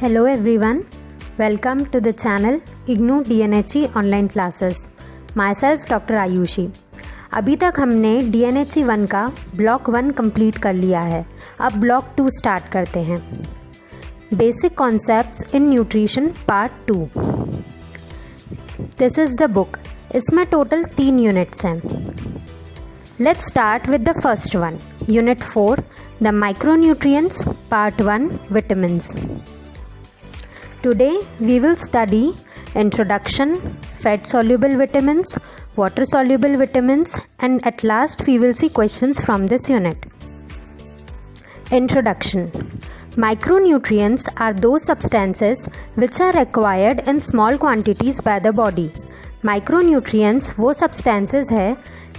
Hello everyone, welcome to the channel IGNOU DNHE online classes. Myself Dr. Ayushi. अभी तक हमने DNHE 1 का block 1 complete कर लिया है. अब ब्लॉक 2 स्टार्ट करते हैं. Basic concepts in nutrition part 2. This is the book. इसमें टोटल 3 यूनिट्स हैं. Let's start with the first one. Unit 4, the micronutrients, part 1, vitamins. Today we will study introduction, fat soluble vitamins, water soluble vitamins, and at last we will see questions from this unit. Introduction. Micronutrients are those substances which are required in small quantities by the body. Micronutrients वो substances है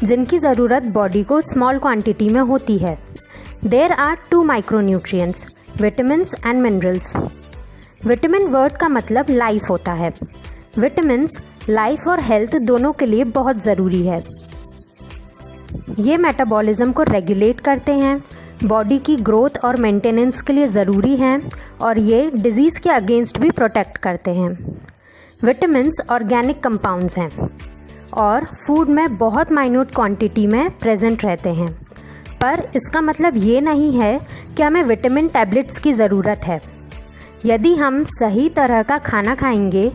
जिनकी ज़रूरत body को small quantity में होती है. There are 2 micronutrients, vitamins and minerals. Vitamin word का मतलब लाइफ होता है. विटामिन्स लाइफ और हेल्थ दोनों के लिए बहुत ज़रूरी है. ये मेटाबॉलिज्म को रेगुलेट करते हैं, बॉडी की ग्रोथ और मेंटेनेंस के लिए ज़रूरी हैं और ये डिजीज़ के अगेंस्ट भी प्रोटेक्ट करते हैं. विटामिन्स ऑर्गेनिक कंपाउंड्स हैं और फूड में बहुत माइन्यूट क्वांटिटी में प्रेजेंट रहते हैं. पर इसका मतलब ये नहीं है कि हमें विटामिन टैबलेट्स की ज़रूरत है. यदि हम सही तरह का खाना खाएंगे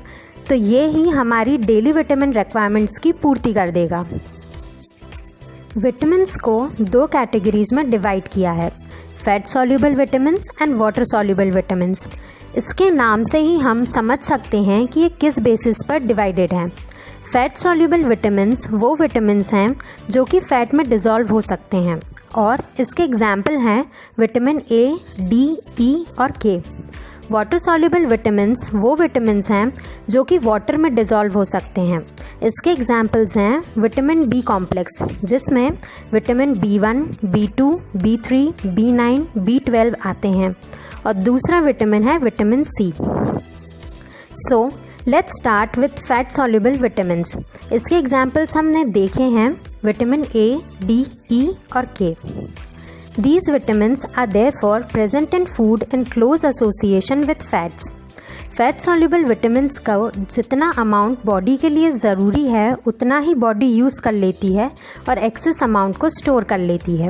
तो ये ही हमारी डेली विटामिन रिक्वायरमेंट्स की पूर्ति कर देगा. विटामिन्स को 2 कैटेगरीज में डिवाइड किया है, fat soluble vitamins and water soluble vitamins. इसके नाम से ही हम समझ सकते हैं कि ये किस बेसिस पर डिवाइडेड हैं. फैट सॉल्युबल विटामिन्स वो विटामिन्स हैं जो कि फैट में डिज़ोल्व हो सकते हैं और इसके एग्जाम्पल हैं विटामिन ए, डी, ई और के. वाटर सॉल्युबल विटामिन्स वो विटामिन्स हैं जो कि वाटर में डिज़ोल्व हो सकते हैं. इसके एग्जाम्पल्स हैं विटामिन बी कॉम्प्लेक्स जिसमें vitamin B1, B2, B3, B9, B12 आते हैं और दूसरा विटामिन है vitamin C. So let's start with fat soluble vitamins. इसके एग्जाम्पल्स हमने देखे हैं विटामिन ए, डी, ई और के. These vitamins are therefore present in food in close association with fats. Fat soluble vitamins का जितना अमाउंट बॉडी के लिए ज़रूरी है उतना ही बॉडी यूज़ कर लेती है और एक्सेस अमाउंट को स्टोर कर लेती है.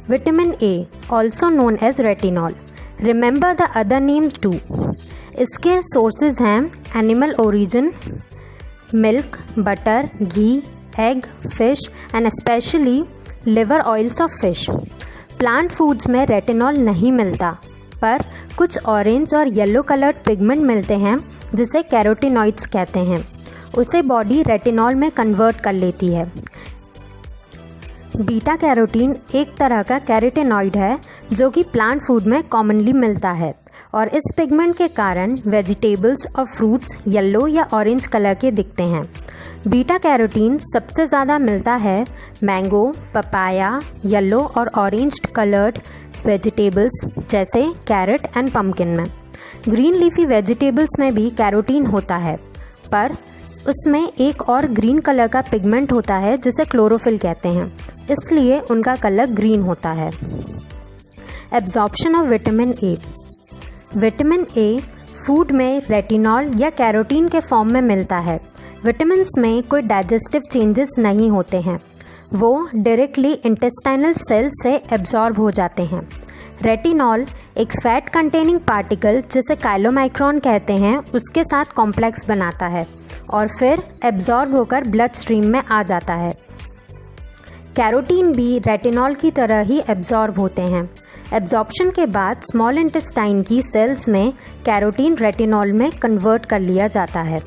Vitamin A, also known as retinol. Remember the other name too. इसके सोर्सेज हैं animal origin, milk, butter, ghee, egg, fish and specially liver oils of fish. Plant foods में रेटिनॉल नहीं मिलता पर कुछ ऑरेंज और येलो कलर्ड पिगमेंट मिलते हैं जिसे कैरोटीनॉइड्स कहते हैं. उसे बॉडी रेटिनॉल में कन्वर्ट कर लेती है. बीटा कैरोटीन एक तरह का कैरोटीनॉइड है जो कि प्लांट फूड में कॉमनली मिलता है और इस पिगमेंट के कारण वेजिटेबल्स और फ्रूट्स येलो या ऑरेंज कलर के दिखते हैं. बीटा कैरोटीन सबसे ज़्यादा मिलता है मैंगो, पपाया, येलो और ऑरेंज कलर्ड वेजिटेबल्स जैसे कैरेट एंड पम्पकिन में. ग्रीन लीफी वेजिटेबल्स में भी कैरोटीन होता है पर उसमें एक और ग्रीन कलर का पिगमेंट होता है जिसे क्लोरोफिल कहते हैं, इसलिए उनका कलर ग्रीन होता है. Absorption of vitamin A. Vitamin A food में रेटिनॉल या कैरोटीन के फॉर्म में मिलता है. विटामिन्स में कोई डाइजेस्टिव चेंजेस नहीं होते हैं, वो डायरेक्टली इंटेस्टाइनल सेल से एब्जॉर्ब हो जाते हैं. रेटिनॉल एक फैट कंटेनिंग पार्टिकल जिसे काइलोमाइक्रोन कहते हैं उसके साथ कॉम्प्लेक्स बनाता है और फिर एब्जॉर्ब होकर ब्लड स्ट्रीम में आ जाता है. कैरोटीन भी रेटिनॉल की तरह ही एब्जॉर्ब होते हैं. एब्जॉर्प्शन के बाद स्मॉल इंटेस्टाइन की सेल्स में कैरोटीन रेटिनॉल में कन्वर्ट कर लिया जाता है.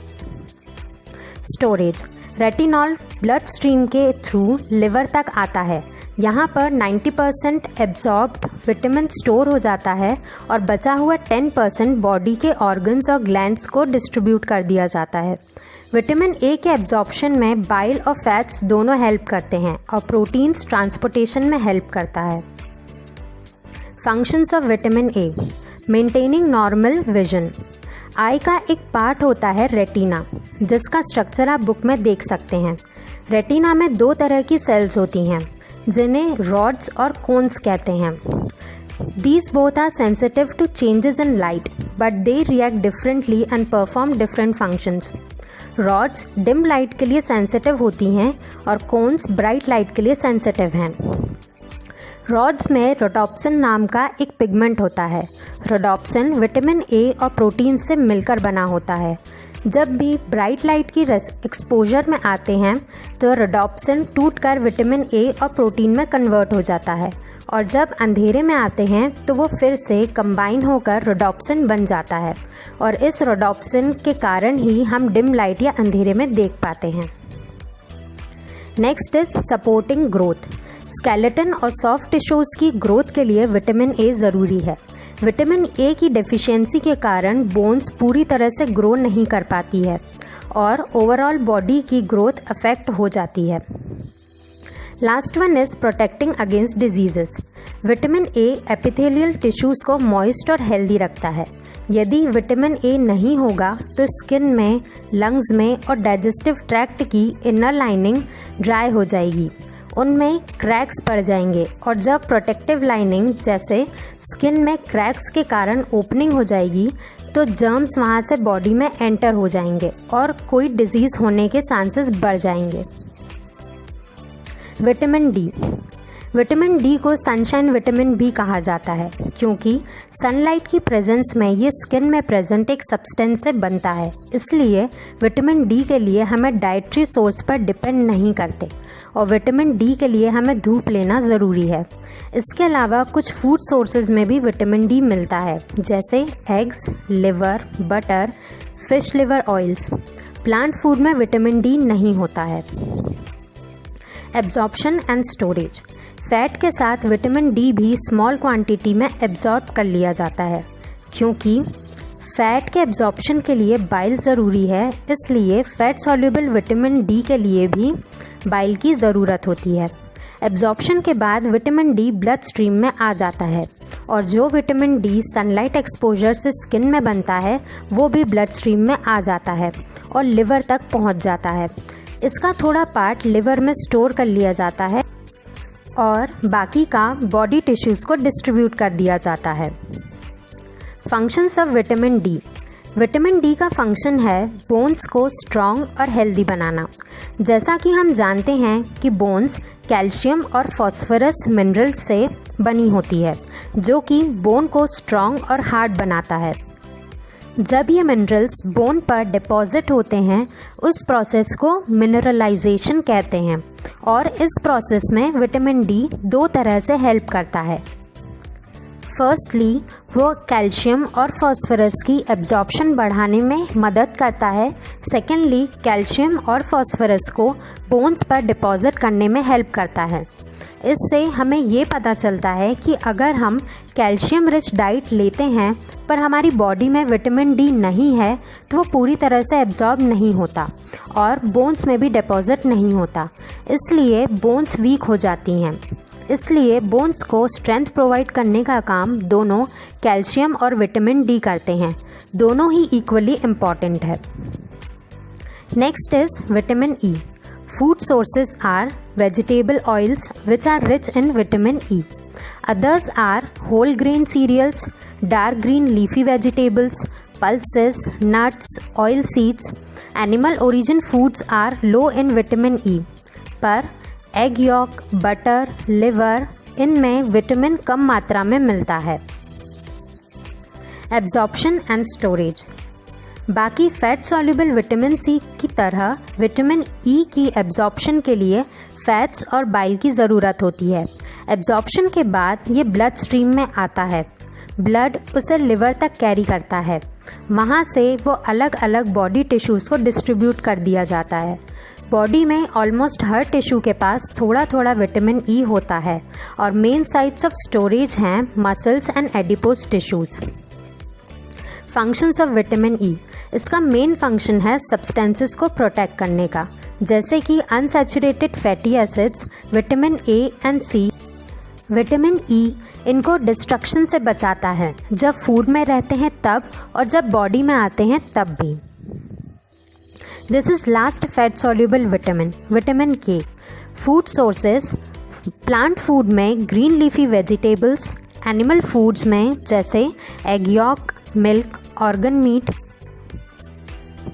स्टोरेज. रेटिनॉल ब्लड स्ट्रीम के थ्रू लिवर तक आता है. यहाँ पर 90% एब्जॉर्ब्ड विटामिन स्टोर हो जाता है और बचा हुआ 10% बॉडी के ऑर्गन्स और ग्लैंड्स को डिस्ट्रीब्यूट कर दिया जाता है. विटामिन ए के एब्जॉर्प्शन में बाइल और फैट्स दोनों हेल्प करते हैं और प्रोटीन्स ट्रांसपोर्टेशन में हेल्प करता है. Functions of vitamin A. Maintaining normal vision. Eye का एक पार्ट होता है रेटिना जिसका स्ट्रक्चर आप बुक में देख सकते हैं. रेटिना में 2 तरह की सेल्स होती हैं जिन्हें रॉड्स और कोन्स कहते हैं. These both are sensitive to changes in light, but they react differently and perform different functions. Rods dim light के लिए सेंसिटिव होती हैं और कोन्स ब्राइट लाइट के लिए सेंसिटिव हैं। रॉड्स में रोडोप्सिन नाम का एक पिगमेंट होता है। रोडोप्सिन विटामिन ए और प्रोटीन से मिलकर बना होता है। जब भी ब्राइट लाइट की एक्सपोजर में आते हैं तो रोडोप्सिन टूटकर विटामिन ए और प्रोटीन में कन्वर्ट हो जाता है, और जब अंधेरे में आते हैं तो वो फिर से कंबाइन होकर रोडोप्सिन बन जाता है, और इस रोडोप्सिन के कारण ही हम डिम लाइट या अंधेरे में देख पाते हैं। Next is supporting growth. Skeleton और सॉफ्ट टिश्यूज़ की ग्रोथ के लिए विटामिन ए ज़रूरी है। विटामिन ए की डेफिशिएंसी के कारण बोन्स पूरी तरह से ग्रो नहीं कर पाती है और ओवरऑल बॉडी की ग्रोथ अफेक्ट हो जाती है। Last one is protecting against diseases. Vitamin A epithelial tissues को मॉइस्ट और हेल्दी रखता है। यदि विटामिन ए नहीं होगा तो स्किन में, लंग्स में और डाइजेस्टिव ट्रैक्ट की इनर लाइनिंग ड्राई हो जाएगी, उनमें क्रैक्स पड़ जाएंगे, और जब प्रोटेक्टिव लाइनिंग जैसे स्किन में क्रैक्स के कारण ओपनिंग हो जाएगी तो जर्म्स वहाँ से बॉडी में एंटर हो जाएंगे और कोई डिजीज़ होने के चांसेस बढ़ जाएंगे। Vitamin D. विटामिन डी को सनशाइन विटामिन भी कहा जाता है क्योंकि सनलाइट की प्रेजेंस में ये स्किन में प्रेजेंट एक सब्सटेंस से बनता है। इसलिए विटामिन डी के लिए हमें डाइटरी सोर्स पर डिपेंड नहीं करते, और विटामिन डी के लिए हमें धूप लेना ज़रूरी है। इसके अलावा कुछ फूड सोर्सेज में भी विटामिन डी मिलता है, जैसे eggs, liver, butter, fish liver oils. Plant food में विटामिन डी नहीं होता है। Absorption and storage. फैट के साथ विटामिन डी भी स्मॉल क्वांटिटी में एब्जॉर्ब कर लिया जाता है। क्योंकि फैट के एब्जॉर्प्शन के लिए बाइल ज़रूरी है, इसलिए फैट सॉल्युबल विटामिन डी के लिए भी बाइल की ज़रूरत होती है। एब्जॉर्प्शन के बाद विटामिन डी ब्लड स्ट्रीम में आ जाता है, और जो विटामिन डी सनलाइट एक्सपोजर से स्किन में बनता है वो भी ब्लड स्ट्रीम में आ जाता है और लिवर तक पहुंच जाता है। इसका थोड़ा पार्ट लिवर में स्टोर कर लिया जाता है और बाकी का बॉडी टिश्यूज़ को डिस्ट्रीब्यूट कर दिया जाता है। Functions of vitamin D. Vitamin D का फंक्शन है बोन्स को स्ट्रॉन्ग और हेल्दी बनाना। जैसा कि हम जानते हैं कि बोन्स कैल्शियम और फॉस्फोरस मिनरल्स से बनी होती है, जो कि बोन को स्ट्रॉन्ग और हार्ड बनाता है। जब ये मिनरल्स बोन पर डिपॉजिट होते हैं उस प्रोसेस को मिनरलाइजेशन कहते हैं, और इस प्रोसेस में विटामिन डी दो तरह से हेल्प करता है। फर्स्टली वो कैल्शियम और फॉस्फोरस की एब्जॉर्प्शन बढ़ाने में मदद करता है। सेकेंडली कैल्शियम और फॉस्फोरस को बोन्स पर डिपॉजिट करने में हेल्प करता है। इससे हमें ये पता चलता है कि अगर हम कैल्शियम रिच डाइट लेते हैं पर हमारी बॉडी में विटामिन डी नहीं है तो वो पूरी तरह से एब्जॉर्ब नहीं होता और बोन्स में भी डिपॉजिट नहीं होता, इसलिए बोन्स वीक हो जाती हैं। इसलिए बोन्स को स्ट्रेंथ प्रोवाइड करने का काम दोनों कैल्शियम और विटामिन डी करते हैं। दोनों ही इक्वली इम्पॉर्टेंट है। Next is vitamin E. Food sources are vegetable oils which are rich in vitamin E. Others are whole grain cereals, dark green leafy vegetables, pulses, nuts, oil seeds. Animal origin foods are low in vitamin E. पर egg York, butter, liver, इनमें vitamin कम मात्रा में मिलता है। Absorption and storage. बाकी fat soluble vitamin C की तरह vitamin E की एब्जॉर्प्शन के लिए फैट्स और बाइल की ज़रूरत होती है। एब्जॉर्प्शन के बाद ये ब्लड स्ट्रीम में आता है। ब्लड उसे लिवर तक कैरी करता है, वहाँ से वो अलग अलग बॉडी टिश्यूज़ को डिस्ट्रीब्यूट कर दिया जाता है। बॉडी में ऑलमोस्ट हर टिश्यू के पास थोड़ा थोड़ा विटामिन ई होता है और मेन साइट्स ऑफ स्टोरेज हैं muscles and adipose tissues. Functions of vitamin E. इसका मेन फंक्शन है सब्सटेंसेस को प्रोटेक्ट करने का, जैसे कि unsaturated fatty acids, vitamin A and C. Vitamin E इनको डिस्ट्रक्शन से बचाता है, जब फूड में रहते हैं तब और जब बॉडी में आते हैं तब भी। This is last fat soluble vitamin, vitamin K. Food sources. Plant food में green leafy vegetables, animal foods में जैसे egg yolk, milk, organ meat,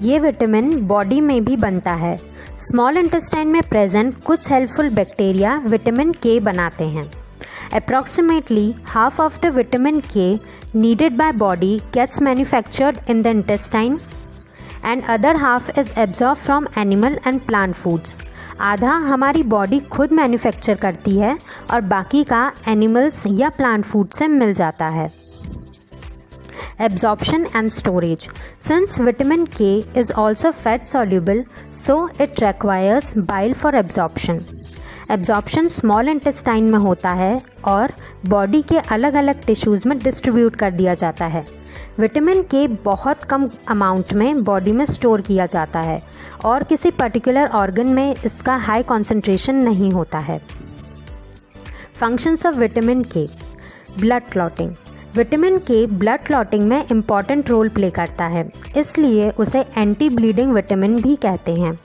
ये विटामिन बॉडी में भी बनता है। स्मॉल इंटेस्टाइन में प्रेजेंट कुछ हेल्पफुल बैक्टीरिया विटामिन के बनाते हैं। Approximately half of the vitamin K needed by body gets manufactured in the intestine and other half is absorbed from animal and plant foods. आधा हमारी body खुद manufacture करती है और बाकी का एनिमल्स या प्लांट फूड से मिल जाता है। Absorption and storage. Since vitamin K is also fat soluble, so it requires bile for absorption. Absorption small intestine में होता है और बॉडी के अलग अलग टिश्यूज़ में डिस्ट्रीब्यूट कर दिया जाता है। विटामिन के बहुत कम अमाउंट में बॉडी में स्टोर किया जाता है और किसी पर्टिकुलर ऑर्गन में इसका हाई कॉन्सेंट्रेशन नहीं होता है। फंक्शंस ऑफ विटामिन के। Blood clotting. विटामिन के ब्लड क्लॉटिंग में इम्पॉर्टेंट रोल प्ले करता है, इसलिए उसे एंटी ब्लीडिंग विटामिन भी कहते हैं।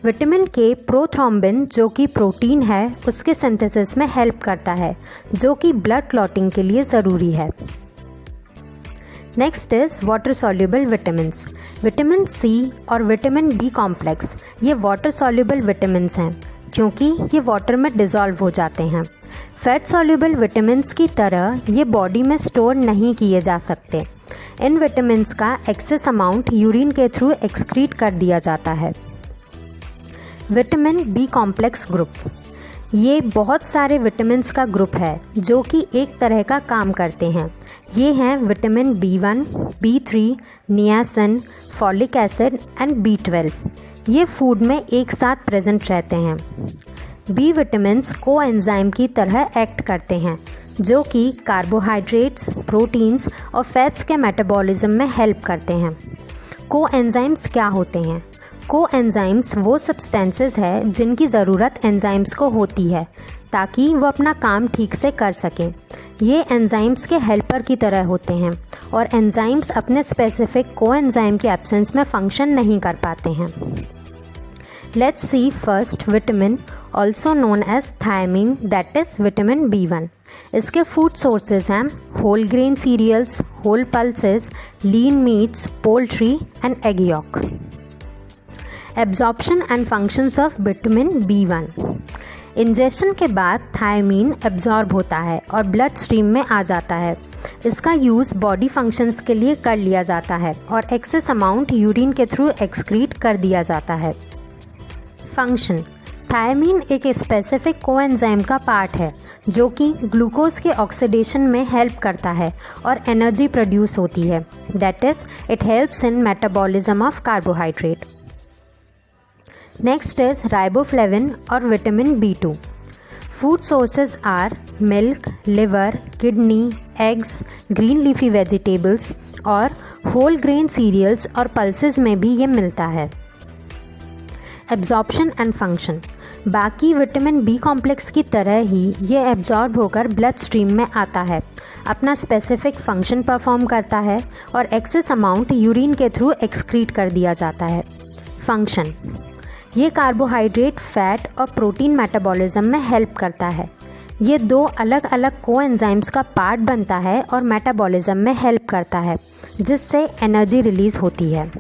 विटामिन के प्रोथ्रोम्बिन जो कि प्रोटीन है उसके सिंथेसिस में हेल्प करता है, जो कि ब्लड क्लॉटिंग के लिए ज़रूरी है। Next is water soluble vitamins. Vitamin C और विटामिन बी कॉम्प्लेक्स ये वाटर सॉल्युबल विटामिन्स हैं क्योंकि ये वाटर में डिज़ोल्व हो जाते हैं। फैट सॉल्युबल विटामिन्स की तरह ये बॉडी में स्टोर नहीं किए जा सकते। इन विटामिन्स का एक्सेस अमाउंट यूरिन के थ्रू एक्सक्रीट कर दिया जाता है। Vitamin B complex group. ये बहुत सारे विटामिन्स का ग्रुप है जो कि एक तरह का काम करते हैं। ये हैं vitamin B1, B3, niacin, folic acid and B12। ये फूड में एक साथ प्रेजेंट रहते हैं। बी विटामिन्स कोएंजाइम की तरह एक्ट करते हैं जो कि कार्बोहाइड्रेट्स, प्रोटीन्स और फैट्स के मेटाबॉलिज्म में हेल्प करते हैं। कोएंजाइम्स क्या होते हैं? कोएंजाइम्स वो सब्सटेंसेस है जिनकी ज़रूरत एंजाइम्स को होती है ताकि वो अपना काम ठीक से कर सकें। ये एंजाइम्स के हेल्पर की तरह होते हैं और एंजाइम्स अपने स्पेसिफिक कोएंजाइम के एब्सेंस में फंक्शन नहीं कर पाते हैं। Let's see first vitamin also known as thiamine, that is vitamin B1। इसके फूड सोर्सेज हैं whole grain cereals, whole pulses, lean meats, poultry and egg yolk. Absorption and functions of vitamin B1। Injection के बाद thymine absorb होता है और blood stream में आ जाता है। इसका यूज़ बॉडी फंक्शंस के लिए कर लिया जाता है और एक्सेस अमाउंट यूरिन के थ्रू एक्सक्रीट कर दिया जाता है। फंक्शन। थायमीन एक स्पेसिफिक कोएंजाइम का पार्ट है जो कि ग्लूकोज के ऑक्सीडेशन में हेल्प करता है और एनर्जी प्रोड्यूस होती है, that is it helps in metabolism of carbohydrate. Next is riboflavin और vitamin B2। Food sources are milk, liver, kidney, eggs, green leafy vegetables और होल ग्रेन सीरियल्स और पल्सेस में भी ये मिलता है। Absorption and function. बाकी विटामिन B कॉम्प्लेक्स की तरह ही ये एब्जॉर्ब होकर ब्लड स्ट्रीम में आता है, अपना स्पेसिफिक फंक्शन परफॉर्म करता है और एक्सेस अमाउंट यूरिन के थ्रू एक्सक्रीट कर दिया जाता है। फंक्शन। ये कार्बोहाइड्रेट, फैट और प्रोटीन मेटाबॉलिज्म में हेल्प करता है। ये दो अलग अलग कोएंजाइम्स का पार्ट बनता है और मेटाबॉलिज्म में हेल्प करता है जिससे एनर्जी रिलीज होती है।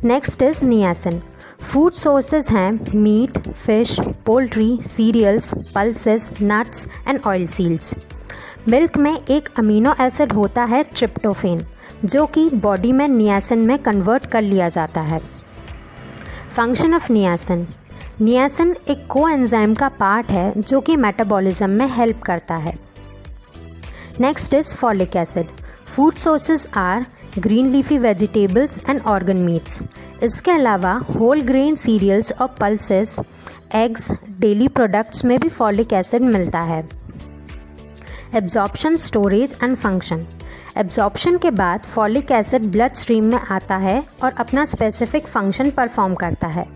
Next is niacin. Food sources हैं meat, fish, poultry, cereals, pulses, nuts and oil seeds. Milk में एक अमीनो एसिड होता है ट्रिप्टोफेन जो कि बॉडी में नियासिन में कन्वर्ट कर लिया जाता है। Function of niacin. नियासिन एक कोएंजाइम का पार्ट है जो कि मेटाबॉलिज्म में हेल्प करता है। Next is folic acid. Food sources are green leafy vegetables and organ meats. इसके अलावा होल ग्रेन सीरियल्स और पल्सेस, एग्स, डेली प्रोडक्ट्स में भी फॉलिक एसिड मिलता है। Absorption, storage and function. Absorption के बाद फॉलिक एसिड ब्लड स्ट्रीम में आता है और अपना स्पेसिफिक फंक्शन परफॉर्म करता है।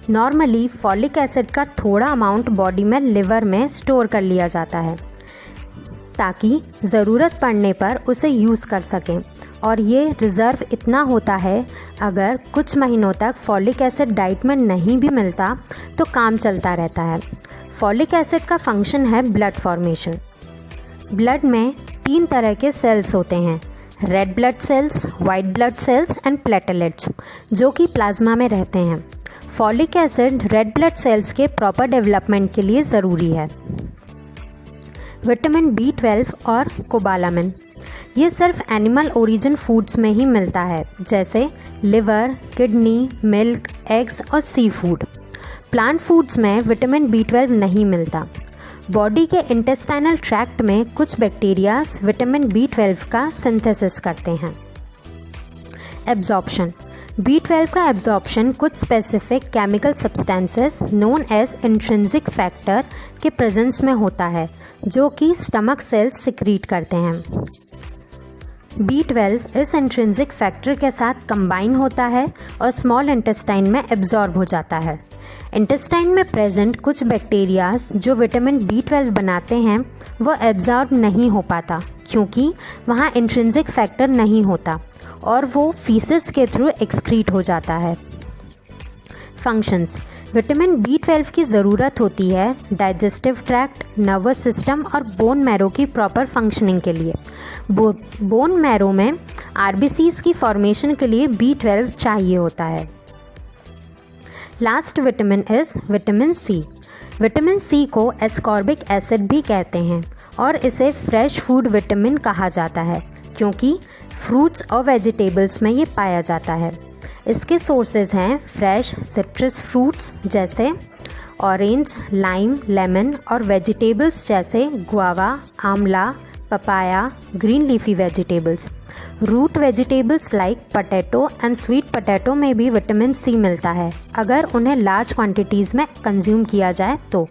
नॉर्मली फॉलिक एसिड का थोड़ा अमाउंट बॉडी में लिवर में स्टोर कर लिया जाता है ताकि ज़रूरत पड़ने पर उसे यूज़ कर सकें और ये रिज़र्व इतना होता है अगर कुछ महीनों तक फॉलिक एसिड डाइट में नहीं भी मिलता तो काम चलता रहता है। फॉलिक एसिड का फंक्शन है ब्लड फॉर्मेशन। ब्लड में 3 तरह के सेल्स होते हैं, red blood cells, white blood cells and platelets, जो कि प्लाज्मा में रहते हैं। Folic acid red blood cells के प्रॉपर डेवलपमेंट के लिए ज़रूरी है। विटामिन B12 और कोबालामिन, ये सिर्फ एनिमल ओरिजिन फूड्स में ही मिलता है, जैसे लिवर, किडनी, मिल्क, एग्स और सी फूड। प्लांट फूड्स में विटामिन B12 नहीं मिलता। बॉडी के इंटेस्टाइनल ट्रैक्ट में कुछ बैक्टीरियाज विटामिन B12 का सिंथेसिस करते हैं। एब्जॉर्प्शन, B12 का एब्जॉर्प्शन कुछ specific chemical substances known as intrinsic factor के प्रेजेंस में होता है, जो कि स्टमक सेल्स सिक्रीट करते हैं। B12 इस इंट्रिंसिक फैक्टर के साथ कंबाइन होता है और स्मॉल इंटेस्टाइन में एब्जॉर्ब हो जाता है। इंटेस्टाइन में प्रेजेंट कुछ बैक्टीरियाज जो विटामिन B12 बनाते हैं वो एब्जॉर्ब नहीं हो पाता, क्योंकि वहाँ इंट्रिंसिक फैक्टर नहीं होता और वो फीसेस के थ्रू एक्सक्रीट हो जाता है। फंक्शंस, विटामिन B12 की ज़रूरत होती है डाइजेस्टिव ट्रैक्ट, नर्वस सिस्टम और बोन मैरो की प्रॉपर फंक्शनिंग के लिए। बोन मैरो में RBCs की फॉर्मेशन के लिए B12 चाहिए होता है। Last vitamin is vitamin C। Vitamin C को एस्कॉर्बिक एसिड भी कहते हैं और इसे फ्रेश फूड विटामिन कहा जाता है, क्योंकि फ्रूट्स और वेजिटेबल्स में ये पाया जाता है। इसके सोर्सेज हैं फ्रेश सिट्रस फ्रूट्स जैसे ऑरेंज, लाइम, लेमन और वेजिटेबल्स जैसे guava, amla, papaya, green leafy vegetables. Root vegetables like potato and sweet potato में भी विटामिन C मिलता है, अगर उन्हें लार्ज क्वांटिटीज़ में कंज्यूम किया जाए तो।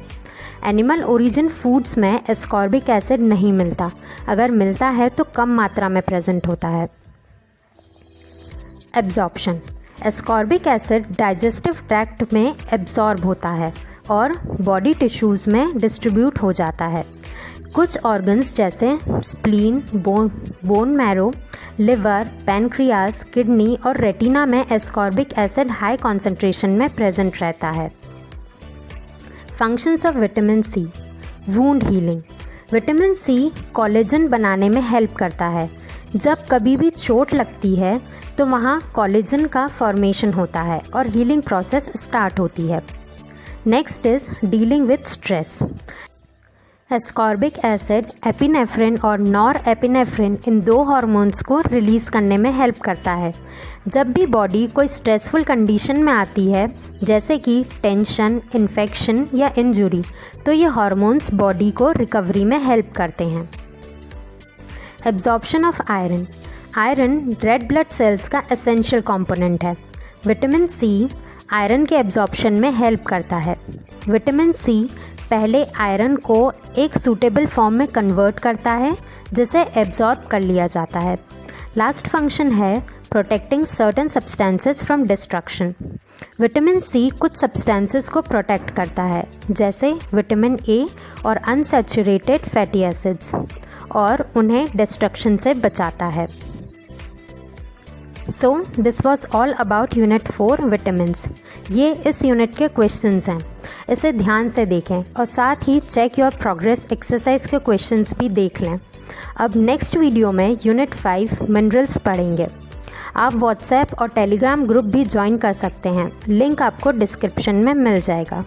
एनिमल ओरिजिन फूड्स में एस्कॉर्बिक एसिड नहीं मिलता, अगर मिलता है तो कम मात्रा में प्रेजेंट होता है। Absorption, ascorbic acid digestive tract में एब्जॉर्ब होता है और बॉडी टिश्यूज़ में डिस्ट्रीब्यूट हो जाता है। कुछ ऑर्गन्स जैसे spleen, bone marrow, liver, pancreas, kidney और रेटिना में एस्कॉर्बिक एसिड हाई कॉन्सेंट्रेशन में प्रेजेंट रहता है। Functions of vitamin C, wound healing, vitamin C collagen बनाने में हेल्प करता है। जब कभी भी चोट लगती है तो वहाँ कोलेजन का फॉर्मेशन होता है और हीलिंग प्रोसेस स्टार्ट होती है। Next is dealing with stress. Ascorbic acid epinephrine और नॉर एपिनेफ्रिन इन 2 हार्मोन्स को रिलीज़ करने में हेल्प करता है। जब भी बॉडी कोई स्ट्रेसफुल कंडीशन में आती है, जैसे कि टेंशन, इन्फेक्शन या इंजुरी, तो ये हार्मोन्स बॉडी को रिकवरी में हेल्प करते हैं। Absorption of iron, iron red blood cells का एसेंशियल कंपोनेंट है। विटामिन C आयरन के एब्जॉर्प्शन में हेल्प करता है। विटामिन C पहले आयरन को एक सूटेबल फॉर्म में कन्वर्ट करता है, जिसे एब्जॉर्ब कर लिया जाता है। लास्ट फंक्शन है protecting certain substances from destruction. Vitamin C कुछ सब्सटेंसेस को प्रोटेक्ट करता है, जैसे विटामिन A और अनसैचुरेटेड फैटी एसिड्स, और उन्हें डिस्ट्रक्शन से बचाता है। So this was all about unit 4 vitamins. ये इस यूनिट के क्वेश्चंस हैं, इसे ध्यान से देखें और साथ ही चेक योर प्रोग्रेस एक्सरसाइज के क्वेश्चंस भी देख लें। अब नेक्स्ट वीडियो में यूनिट 5 मिनरल्स पढ़ेंगे। आप व्हाट्सएप और टेलीग्राम ग्रुप भी ज्वाइन कर सकते हैं, लिंक आपको डिस्क्रिप्शन में मिल जाएगा।